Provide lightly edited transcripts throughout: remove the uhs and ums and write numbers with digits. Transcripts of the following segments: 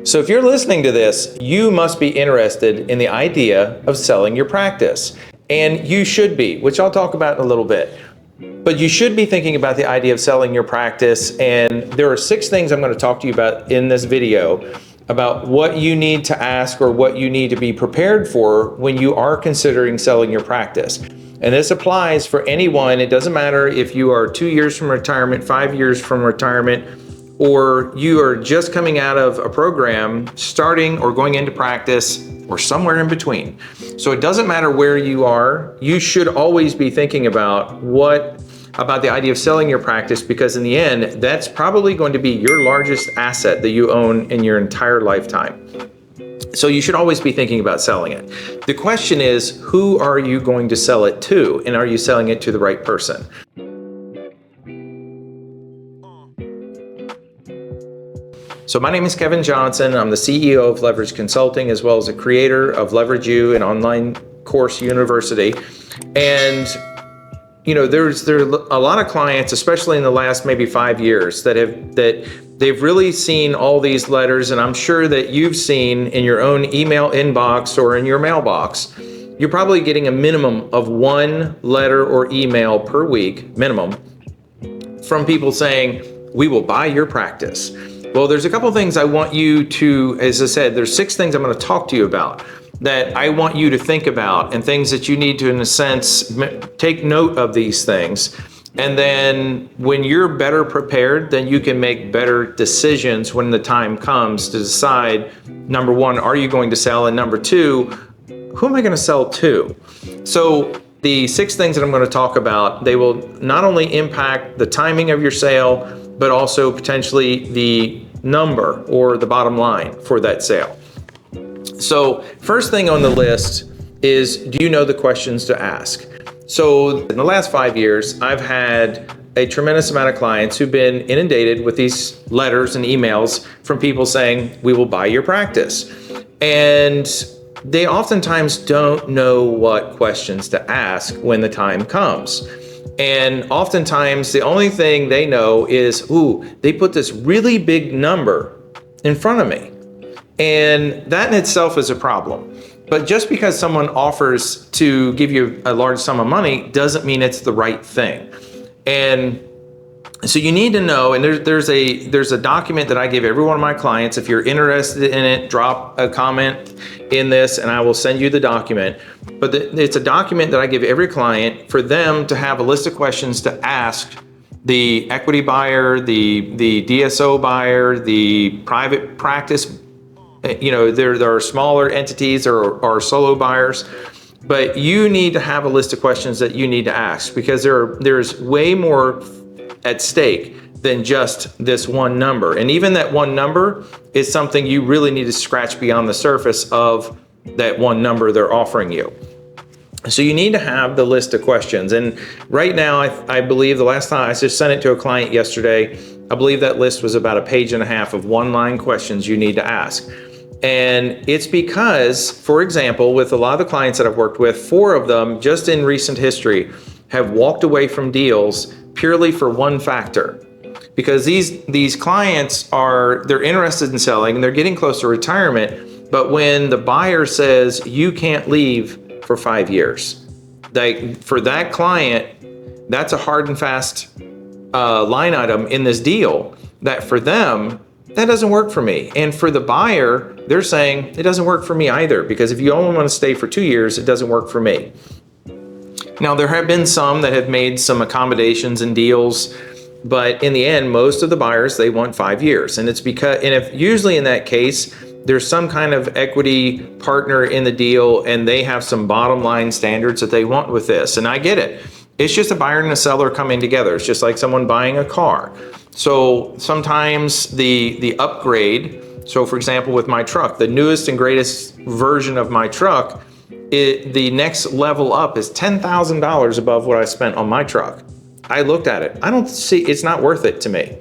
So if you're listening to this, you must be interested in the idea of selling your practice. And you should be, which I'll talk about in a little bit. But you should be thinking about the idea of selling your practice. And there are 6 things I'm going to talk to you about in this video about what you need to ask or what you need to be prepared for when you are considering selling your practice. And this applies for anyone. It doesn't matter if you are 2 years from retirement, 5 years from retirement, or you are just coming out of a program, starting or going into practice, or somewhere in between. So it doesn't matter where you are, you should always be thinking about the idea of selling your practice, because in the end, that's probably going to be your largest asset that you own in your entire lifetime. So you should always be thinking about selling it. The question is, who are you going to sell it to? And are you selling it to the right person? So my name is Kevin Johnson. I'm the CEO of Leverage Consulting, as well as a creator of Leverage U, an online course university. And there's a lot of clients, especially in the last maybe 5 years, that they've really seen all these letters, and I'm sure that you've seen in your own email inbox or in your mailbox. You're probably getting a minimum of 1 letter or email per week, minimum, from people saying, "We will buy your practice." Well, there's a couple things I want you to, as I said, there's 6 things I'm going to talk to you about that I want you to think about, and things that you need to, in a sense, take note of these things. And then when you're better prepared, then you can make better decisions when the time comes to decide, number 1, are you going to sell? And number 2, who am I going to sell to? So the 6 things that I'm going to talk about, they will not only impact the timing of your sale, but also potentially the number or the bottom line for that sale. So first thing on the list is, do you know the questions to ask? So in the last 5 years, I've had a tremendous amount of clients who've been inundated with these letters and emails from people saying, "We will buy your practice." And they oftentimes don't know what questions to ask when the time comes. And oftentimes the only thing they know is, they put this really big number in front of me. And that in itself is a problem. But just because someone offers to give you a large sum of money doesn't mean it's the right thing. And so you need to know, and there's a document that I give every one of my clients. If you're interested in it, drop a comment in this and I will send you the document. But it's a document that I give every client for them to have a list of questions to ask the equity buyer, the DSO buyer, the private practice. There are smaller entities or solo buyers. But you need to have a list of questions that you need to ask, because there's way more at stake than just this one number. And even that one number is something you really need to scratch beyond the surface of that one number they're offering you. So you need to have the list of questions. And right now, I believe the last time I just sent it to a client yesterday, I believe that list was about 1.5 pages of 1-line questions you need to ask. And it's because, for example, with a lot of the clients that I've worked with, 4 of them just in recent history have walked away from deals purely for one factor. Because these clients they're interested in selling and they're getting close to retirement, but when the buyer says you can't leave for 5 years, for that client, that's a hard and fast line item in this deal that for them, that doesn't work for me. And for the buyer, they're saying it doesn't work for me either, because if you only want to stay for 2 years, it doesn't work for me. Now, there have been some that have made some accommodations and deals, but in the end, most of the buyers, they want 5 years. And if usually in that case, there's some kind of equity partner in the deal and they have some bottom line standards that they want with this. And I get it. It's just a buyer and a seller coming together. It's just like someone buying a car. So sometimes the upgrade, so for example, with my truck, the newest and greatest version of my truck, the next level up is $10,000 above what I spent on my truck. I looked at it. I don't see, it's not worth it to me.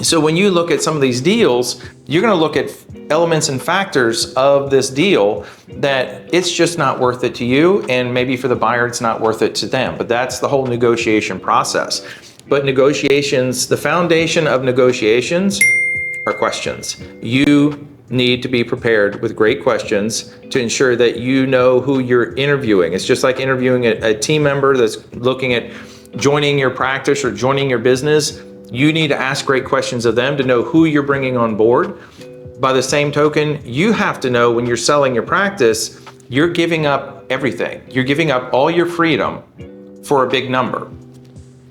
So when you look at some of these deals, you're going to look at elements and factors of this deal that it's just not worth it to you, and maybe for the buyer it's not worth it to them. But that's the whole negotiation process. But negotiations, the foundation of negotiations are questions. You need to be prepared with great questions to ensure that you know who you're interviewing. It's just like interviewing a team member that's looking at joining your practice or joining your business. You need to ask great questions of them to know who you're bringing on board. By the same token, you have to know when you're selling your practice, you're giving up everything. You're giving up all your freedom for a big number.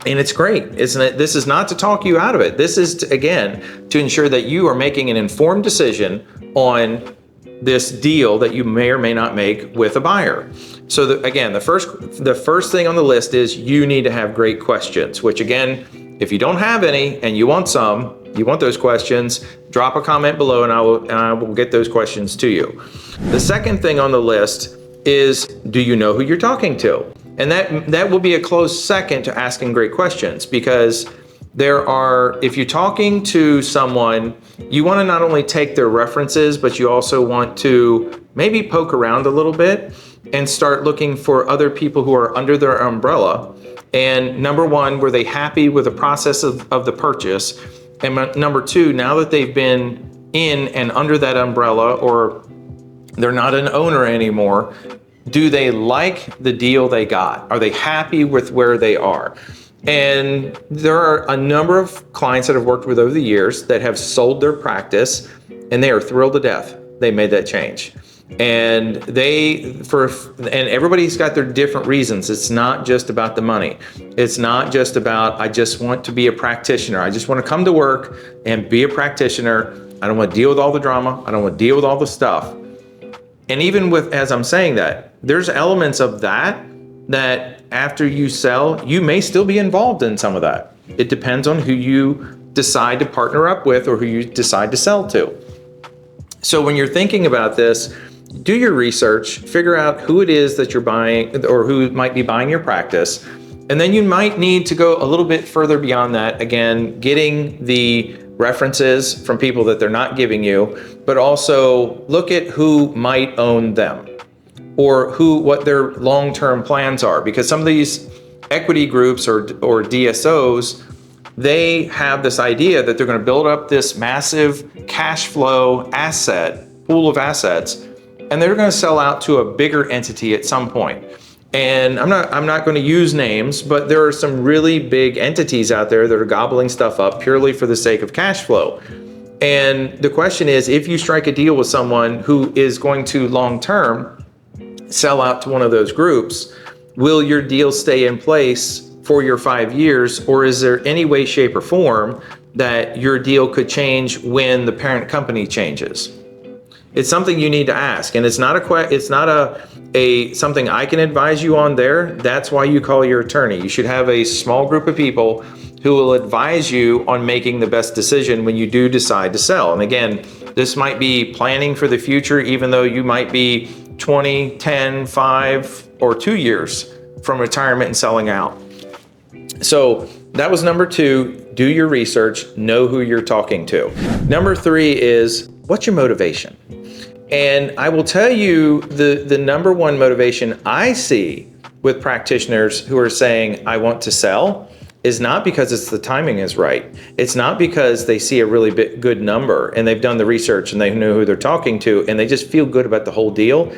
And it's great, isn't it? This is not to talk you out of it. This is, again, to ensure that you are making an informed decision on this deal that you may or may not make with a buyer. So again, the first thing on the list is you need to have great questions, which again, if you don't have any and you want those questions, drop a comment below and I will get those questions to you. The second thing on the list is, do you know who you're talking to? And that will be a close second to asking great questions, because if you're talking to someone, you want to not only take their references, but you also want to maybe poke around a little bit and start looking for other people who are under their umbrella. And number one, were they happy with the process of the purchase? And number two, now that they've been in and under that umbrella, or they're not an owner anymore, do they like the deal they got? Are they happy with where they are? And there are a number of clients that I've worked with over the years that have sold their practice and they are thrilled to death they made that change. And everybody's got their different reasons. It's not just about the money. It's not just about, I just want to be a practitioner. I just want to come to work and be a practitioner. I don't want to deal with all the drama. I don't want to deal with all the stuff. And even as I'm saying that, there's elements of that after you sell, you may still be involved in some of that. It depends on who you decide to partner up with or who you decide to sell to. So when you're thinking about this, do your research, figure out who it is that you're buying or who might be buying your practice. And then you might need to go a little bit further beyond that. Again, getting the references from people that they're not giving you, but also look at who might own them or what their long-term plans are. Because some of these equity groups or DSOs, they have this idea that they're going to build up this massive cash flow pool of assets, and they're going to sell out to a bigger entity at some point. And I'm not going to use names, but there are some really big entities out there that are gobbling stuff up purely for the sake of cash flow. And the question is, if you strike a deal with someone who is going to long-term sell out to one of those groups, will your deal stay in place for your 5 years, or is there any way, shape, or form that your deal could change when the parent company changes? It's something you need to ask, and it's not something I can advise you on there. That's why you call your attorney. You should have a small group of people who will advise you on making the best decision when you do decide to sell. And again, this might be planning for the future, even though you might be 20, 10, 5, or 2 years from retirement and selling out. So that was number 2, do your research, know who you're talking to. Number 3 is, what's your motivation? And I will tell you the number one motivation I see with practitioners who are saying, I want to sell, is not because the timing is right. It's not because they see a really good number and they've done the research and they know who they're talking to and they just feel good about the whole deal.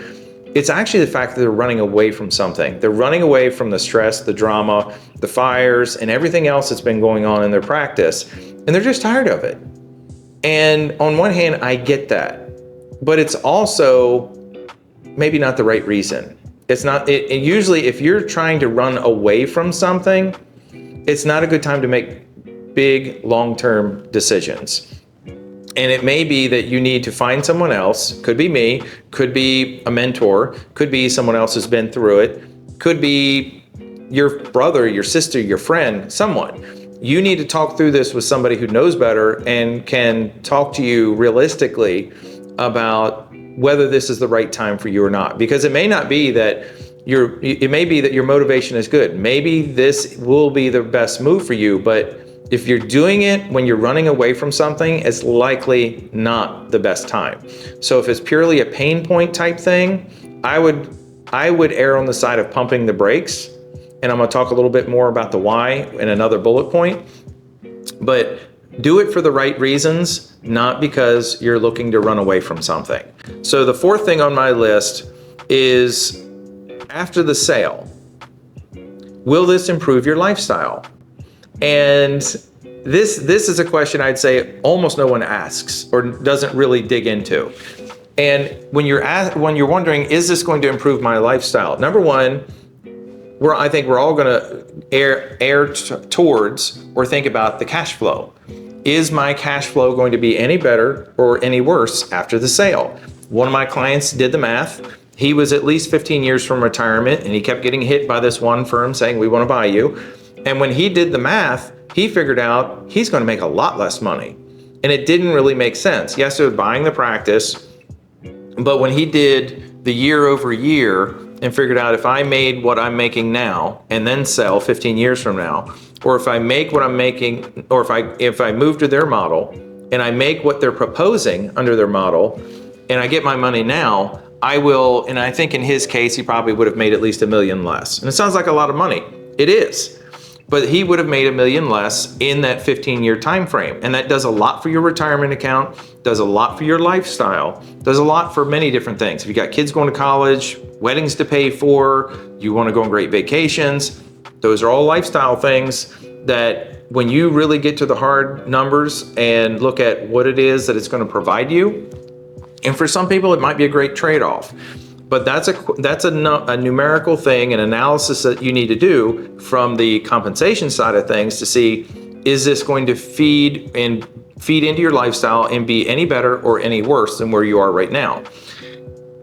It's actually the fact that they're running away from something. They're running away from the stress, the drama, the fires, and everything else that's been going on in their practice. And they're just tired of it. And on one hand, I get that. But it's also maybe not the right reason. It's not. Usually, if you're trying to run away from something, it's not a good time to make big, long-term decisions. And it may be that you need to find someone else. Could be me, could be a mentor, could be someone else who's been through it, could be your brother, your sister, your friend, someone. You need to talk through this with somebody who knows better and can talk to you realistically about whether this is the right time for you or not. Because it may not be that your motivation is good. Maybe this will be the best move for you, but if you're doing it when you're running away from something, it's likely not the best time. So if it's purely a pain point type thing, I would err on the side of pumping the brakes. And I'm going to talk a little bit more about the why in another bullet point. But Do it for the right reasons, not because you're looking to run away from something. So the fourth thing on my list is, after the sale, will this improve your lifestyle? And this is a question I'd say almost no one asks or doesn't really dig into. And when you're wondering, is this going to improve my lifestyle? Number one, I think we're all going to err towards or think about the cash flow. Is my cash flow going to be any better or any worse after the sale? One of my clients did the math. He was at least 15 years from retirement, and he kept getting hit by this one firm saying, we want to buy you. And when he did the math, he figured out he's going to make a lot less money. And it didn't really make sense. Yes, it was buying the practice, but when he did the year over year and figured out, if I made what I'm making now and then sell 15 years from now, or if I make what I'm making, or if I move to their model and I make what they're proposing under their model and I get my money now, I will, and I think in his case, he probably would have made at least $1 million less. And it sounds like a lot of money. It is. But he would have made $1 million less in that 15-year time frame. And that does a lot for your retirement account, does a lot for your lifestyle, does a lot for many different things. If you got kids going to college, weddings to pay for, you want to go on great vacations, those are all lifestyle things that when you really get to the hard numbers and look at what it is that it's going to provide you, and for some people it might be a great trade-off. But that's a numerical thing, an analysis that you need to do from the compensation side of things to see, is this going to feed into your lifestyle and be any better or any worse than where you are right now?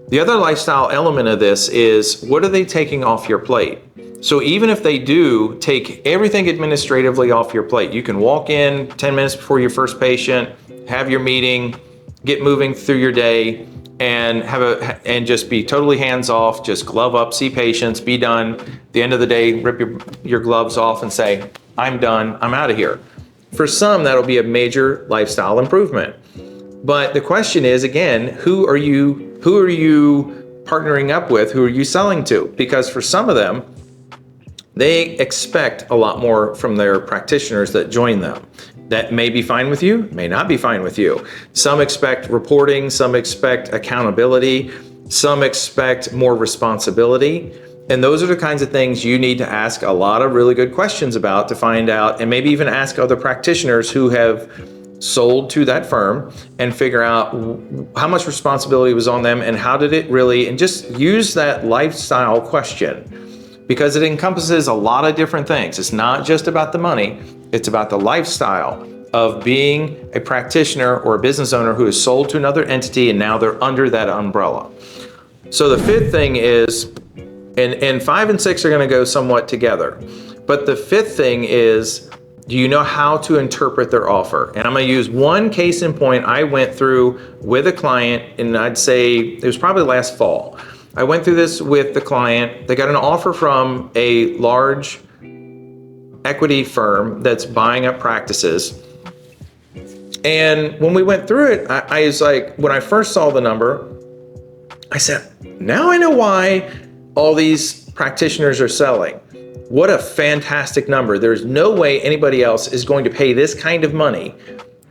The other lifestyle element of this is, what are they taking off your plate? So even if they do take everything administratively off your plate, you can walk in 10 minutes before your first patient, have your meeting, get moving through your day, and just be totally hands off, just glove up, see patients, be done. At the end of the day, rip your gloves off and say, I'm done, I'm out of here. For some, that'll be a major lifestyle improvement. But the question is, again, who are you partnering up with? Who are you selling to? Because for some of them, they expect a lot more from their practitioners that join them. That may be fine with you, may not be fine with you. Some expect reporting, some expect accountability, some expect more responsibility. And those are the kinds of things you need to ask a lot of really good questions about to find out, and maybe even ask other practitioners who have sold to that firm and figure out how much responsibility was on them and how did it really, and just use that lifestyle question, because it encompasses a lot of different things. It's not just about the money, it's about the lifestyle of being a practitioner or a business owner who is sold to another entity and now they're under that umbrella. So the fifth thing is, and 5 and 6 are going to go somewhat together, but the fifth thing is, do you know how to interpret their offer? And I'm going to use one case in point I went through with a client, and I'd say it was probably last fall. I went through this with the client. They got an offer from a large equity firm that's buying up practices. And when we went through it, I was like, when I first saw the number, I said, now I know why all these practitioners are selling. What a fantastic number. There's no way anybody else is going to pay this kind of money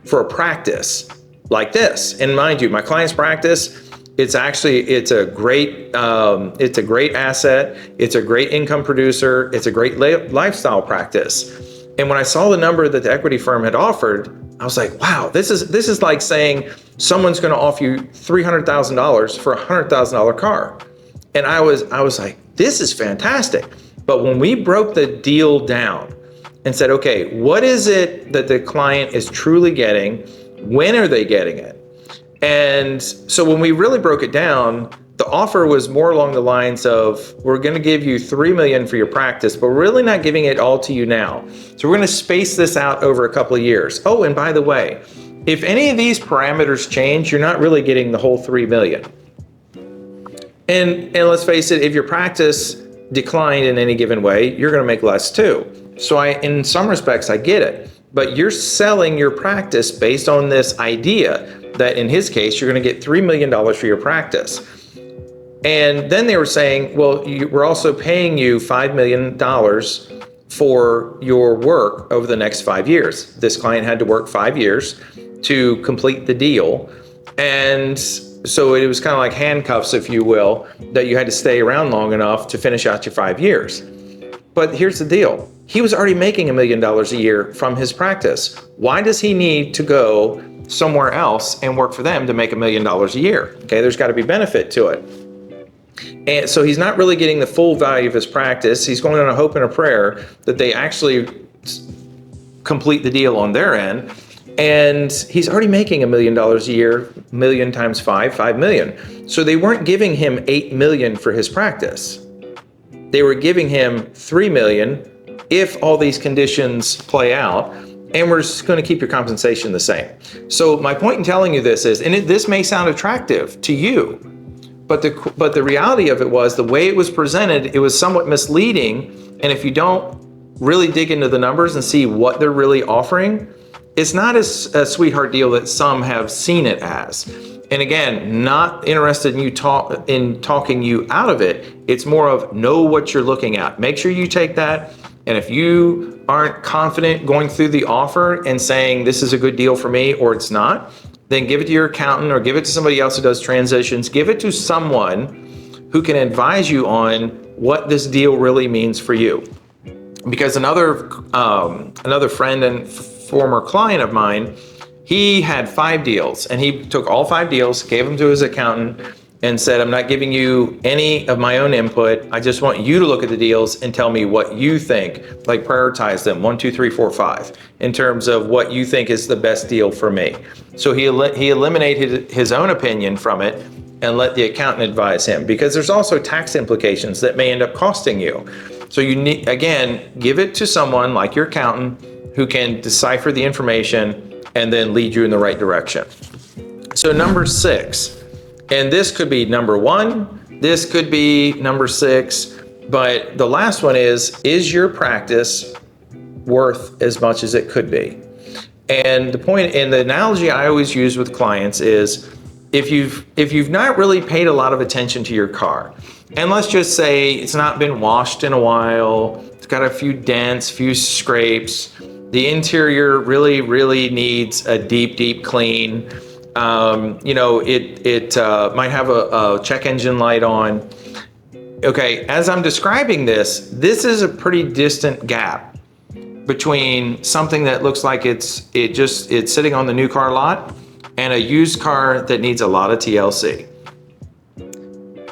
for a practice like this. And mind you, my client's practice, it's a great asset. It's a great income producer. It's a great lifestyle practice. And when I saw the number that the equity firm had offered, I was like, wow, this is like saying someone's going to offer you $300,000 for a $100,000 car. And I was like, this is fantastic. But when we broke the deal down and said, okay, what is it that the client is truly getting? When are they getting it? And so when we really broke it down, the offer was more along the lines of, we're going to give you $3 million for your practice, but we're really not giving it all to you now. So we're going to space this out over a couple of years. Oh, and by the way, if any of these parameters change, you're not really getting the whole $3 million. And let's face it, if your practice declined in any given way, you're going to make less too. So in some respects, I get it. But you're selling your practice based on this idea that in his case, you're going to get $3 million for your practice. And then they were saying, well, we're also paying you $5 million for your work over the next 5 years. This client had to work 5 years to complete the deal. And so it was kind of like handcuffs, if you will, that you had to stay around long enough to finish out your 5 years. But here's the deal. He was already making $1 million a year from his practice. Why does he need to go somewhere else and work for them to make $1 million a year? Okay, there's got to be benefit to it. And so he's not really getting the full value of his practice. He's going on a hope and a prayer that they actually complete the deal on their end. And he's already making $1 million a year, million times 5 million. So they weren't giving him $8 million for his practice. They were giving him $3 million if all these conditions play out, and we're just going to keep your compensation the same. So my point in telling you this is, and this may sound attractive to you, but the reality of it was the way it was presented, it was somewhat misleading. And if you don't really dig into the numbers and see what they're really offering, it's not as a sweetheart deal that some have seen it as. And again, not interested in talking you out of it. It's more of know what you're looking at. Make sure you take that. And if you aren't confident going through the offer and saying this is a good deal for me or it's not, then give it to your accountant or give it to somebody else who does transitions. Give it to someone who can advise you on what this deal really means for you. Because another friend and former client of mine, he had 5 deals, and he took all 5 deals, gave them to his accountant, and said, I'm not giving you any of my own input. I just want you to look at the deals and tell me what you think, like prioritize them 1, 2, 3, 4, 5 in terms of what you think is the best deal for me. So he eliminated his own opinion from it and let the accountant advise him, because there's also tax implications that may end up costing you. So you need, again, give it to someone like your accountant who can decipher the information and then lead you in the right direction. So number 6, and this could be number 1, this could be number 6, but the last one is your practice worth as much as it could be? And the point, and the analogy I always use with clients is, if you've not really paid a lot of attention to your car, and let's just say it's not been washed in a while, it's got a few dents, few scrapes, the interior really needs a deep clean. It might have a check engine light on. Okay, as I'm describing this is a pretty distant gap between something that looks like it's sitting on the new car lot and a used car that needs a lot of TLC.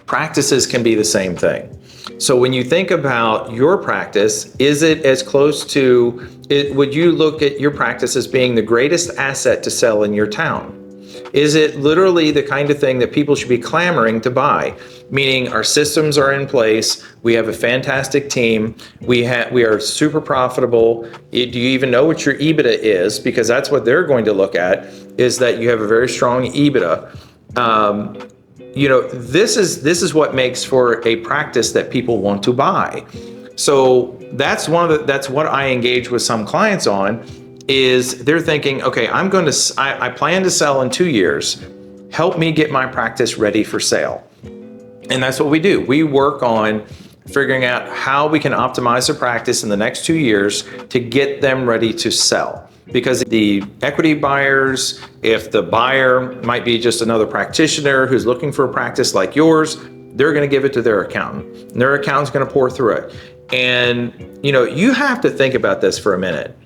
Practices can be the same thing. So when you think about your practice, is it as close to it? Would you look at your practice as being the greatest asset to sell in your town? Is it literally the kind of thing that people should be clamoring to buy? Meaning our systems are in place, we have a fantastic team, we are super profitable. Do you even know what your EBITDA is? Because that's what they're going to look at, is that you have a very strong EBITDA. This is what makes for a practice that people want to buy. So that's what I engage with some clients on, is they're thinking, okay, I plan to sell in 2 years. Help me get my practice ready for sale. And that's what we do. We work on figuring out how we can optimize the practice in the next 2 years to get them ready to sell. Because the equity buyers, if the buyer might be just another practitioner who's looking for a practice like yours, they're going to give it to their accountant. And their accountant's going to pour through it. And you have to think about this for a minute.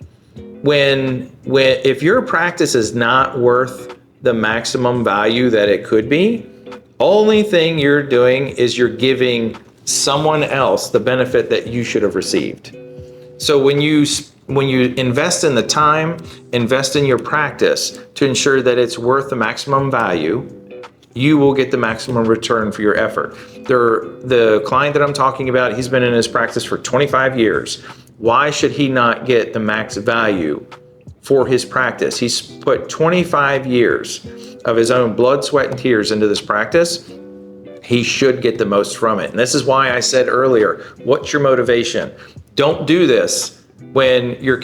If your practice is not worth the maximum value that it could be, only thing you're doing is you're giving someone else the benefit that you should have received. So when you invest in the time, invest in your practice to ensure that it's worth the maximum value, you will get the maximum return for your effort. The client that I'm talking about, he's been in his practice for 25 years. Why should he not get the max value for his practice? He's put 25 years of his own blood, sweat, and tears into this practice. He should get the most from it. And this is why I said earlier, what's your motivation? Don't do this when you're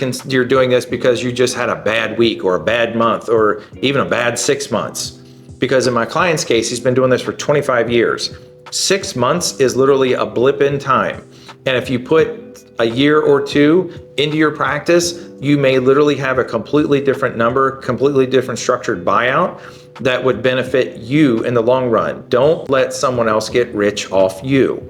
doing this because you just had a bad week or a bad month or even a bad 6 months. Because in my client's case, he's been doing this for 25 years. 6 months is literally a blip in time. And if you put a year or two into your practice, you may literally have a completely different number, completely different structured buyout that would benefit you in the long run. Don't let someone else get rich off you.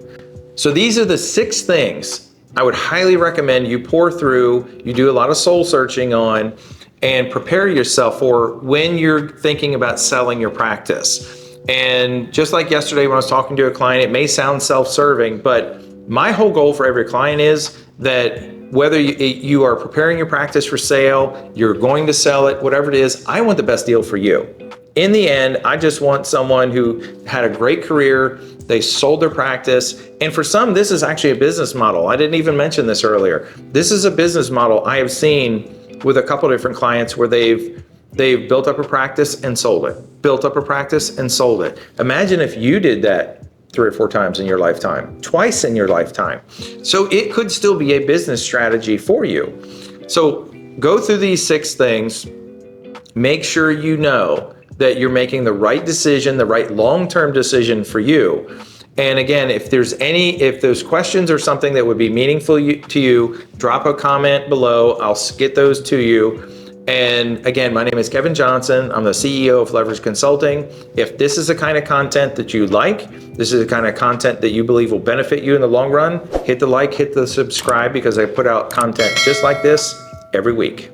So these are the 6 things I would highly recommend you pour through, you do a lot of soul searching on, and prepare yourself for when you're thinking about selling your practice. And just like yesterday when I was talking to a client, it may sound self-serving, but my whole goal for every client is that whether you are preparing your practice for sale, you're going to sell it, whatever it is, I want the best deal for you. In the end, I just want someone who had a great career, they sold their practice, and for some, this is actually a business model. I didn't even mention this earlier. This is a business model I have seen with a couple of different clients where they've built up a practice and sold it, built up a practice and sold it. Imagine if you did that 3 or 4 times in your lifetime, twice in your lifetime. So it could still be a business strategy for you. So go through these 6 things, make sure you know that you're making the right decision, the right long-term decision for you. And again, if those questions are something that would be meaningful to you, drop a comment below. I'll get those to you. And again, my name is Kevin Johnson. I'm the CEO of Leverage Consulting. If this is the kind of content that you like, this is the kind of content that you believe will benefit you in the long run, hit the like, hit the subscribe, because I put out content just like this every week.